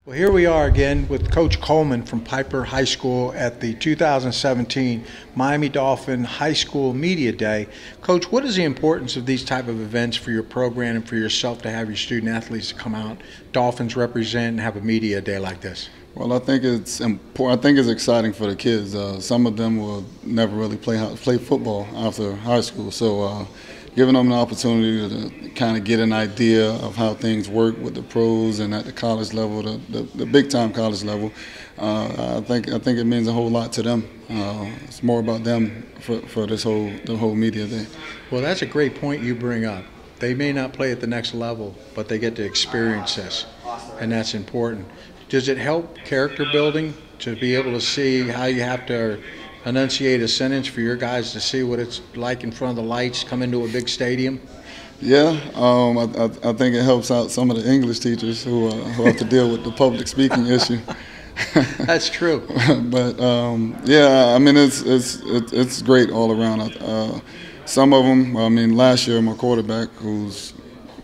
Well, here we are again with Coach Coleman from Piper High School at the 2017 Miami Dolphin High School Media Day. Coach, what is the importance of these type of events for your program and for yourself to have your student athletes come out, Dolphins represent, and have a media day like this? Well, I think it's important. I think it's exciting for the kids. Some of them will never really play football after high school, so giving them an opportunity to kind of get an idea of how things work with the pros and at the college level, the big time college level. I think it means a whole lot to them. It's more about them for the whole media day. Well, that's a great point you bring up. They may not play at the next level, but they get to experience this, and that's important. Does it help character building to be able to see how you have to enunciate a sentence for your guys to see what it's like in front of the lights, come into a big stadium? Yeah, I think it helps out some of the English teachers who have to deal with the public speaking issue. That's true. But yeah, I mean it's great all around. Some of them, I mean, last year my quarterback, who's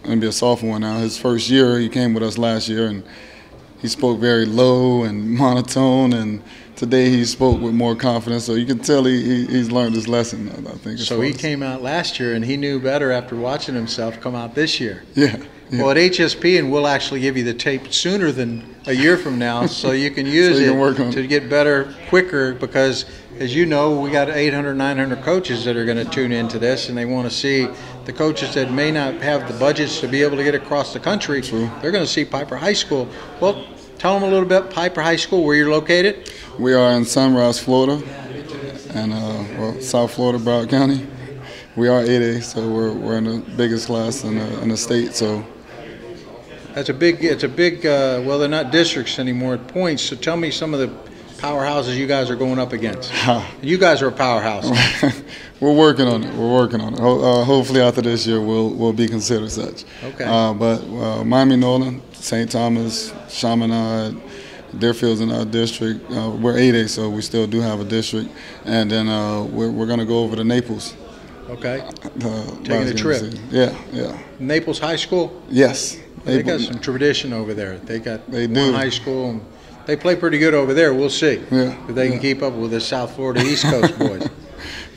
going to be a sophomore now, his first year, he came with us last year and he spoke very low and monotone, and today he spoke with more confidence, so you can tell he's learned his lesson, I think. So he came out last year, and he knew better after watching himself come out this year. Yeah. Well, at HSPN, we'll actually give you the tape sooner than a year from now, so you can use it to get better quicker, because, as you know, we got 800, 900 coaches that are going to tune into this, and they want to see the coaches that may not have the budgets to be able to get across the country. True. They're going to see Piper High School. Well, tell them a little bit, Piper High School, where you're located. We are in Sunrise, Florida, and South Florida, Broward County. We are 8A, so we're in the biggest class in the state. So it's a big. Well, they're not districts anymore at points. So tell me some of the powerhouses you guys are going up against. You guys are a powerhouse. We're working on it. Hopefully after this year we'll be considered such. Okay. But Miami Northern, St. Thomas, Chaminade, Deerfield's in our district. We're 8A, so we still do have a district. And then we're going to go over to Naples. Okay. Taking a trip. Yeah. Naples High School? Yes. They got some tradition over there. They do. One high school. And they play pretty good over there. We'll see if they can keep up with the South Florida East Coast boys.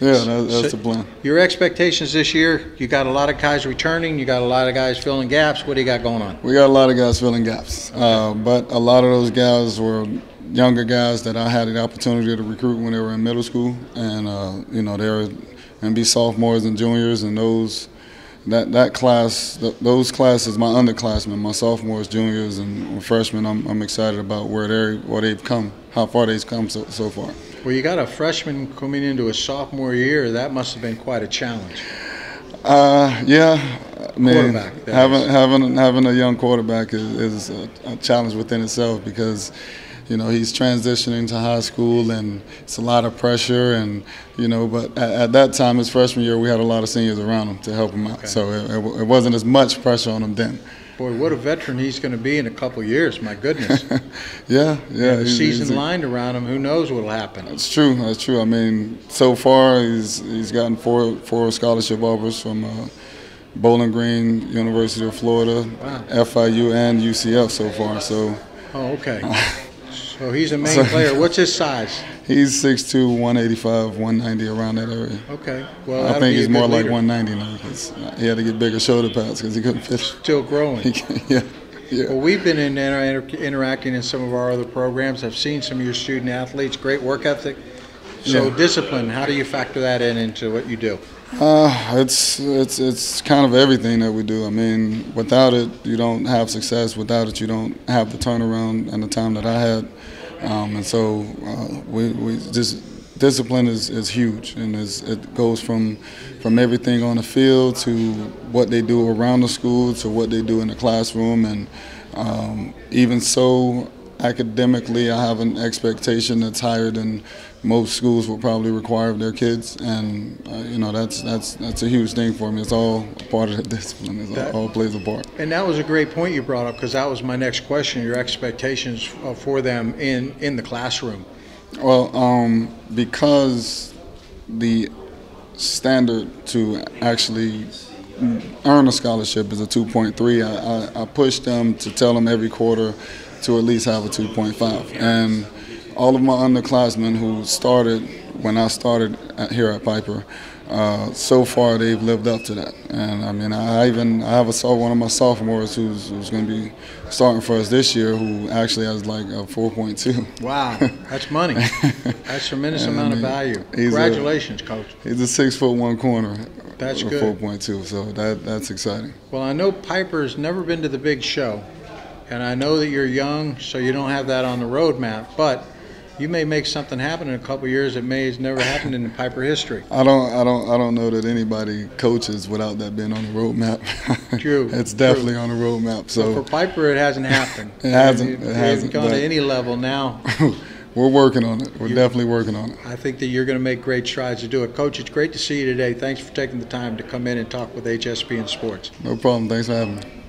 Yeah, that's the plan. Your expectations this year, you got a lot of guys returning, you got a lot of guys filling gaps. What do you got going on? We got a lot of guys filling gaps, but a lot of those guys were younger guys that I had the opportunity to recruit when they were in middle school, and they were going to be sophomores and juniors, and those classes, my underclassmen, my sophomores, juniors, and freshmen, I'm excited about where they've come, how far they've come so far. Well, you got a freshman coming into a sophomore year. That must have been quite a challenge. Yeah, I mean, having a young quarterback is a challenge within itself, because he's transitioning to high school and it's a lot of pressure, and but at that time, his freshman year, we had a lot of seniors around him to help him out, so it wasn't as much pressure on him then. Boy, what a veteran he's going to be in a couple of years, my goodness. Yeah. The season lined around him, who knows what will happen. That's true. I mean, so far he's gotten four scholarship offers from Bowling Green, University of Florida, wow, FIU, and UCF so far. So. Oh, okay. So he's a main player. What's his size? He's 6'2", 185, 190, around that area. Okay. Well, I think he's more like 190 now, because he had to get bigger shoulder pads because he couldn't fit. Still growing. Yeah. Well, we've been interacting in some of our other programs. I've seen some of your student athletes, great work ethic. So discipline, how do you factor that into what you do? It's kind of everything that we do. I mean, without it, you don't have success. Without it, you don't have the turnaround and the time that I had. And so we just discipline is huge, and it goes from everything on the field to what they do around the school to what they do in the classroom, and even so, academically, I have an expectation that's higher than most schools will probably require of their kids, and that's a huge thing for me. It's all part of the discipline. It all plays a part. And that was a great point you brought up, because that was my next question: your expectations for them in the classroom. Well, because the standard to actually earn a scholarship is a 2.3, I push them to tell them every quarter to at least have a 2.5. And all of my underclassmen who started when I started here at Piper, so far they've lived up to that. And I mean, I have one of my sophomores who's going to be starting for us this year, who actually has like a 4.2. Wow, that's money. That's a tremendous amount of value. Congratulations, Coach. He's a 6'1" corner. That's good. 4.2, so that's exciting. Well, I know Piper's never been to the big show, and I know that you're young, so you don't have that on the roadmap, but you may make something happen in a couple of years that may have never happened in Piper history. I don't know that anybody coaches without that being on the roadmap. True. It's definitely on the roadmap. So for Piper, it hasn't happened. It hasn't. It hasn't gone to any level now. We're working on it. We're definitely working on it. I think that you're going to make great strides to do it. Coach, it's great to see you today. Thanks for taking the time to come in and talk with HSPN Sports. No problem. Thanks for having me.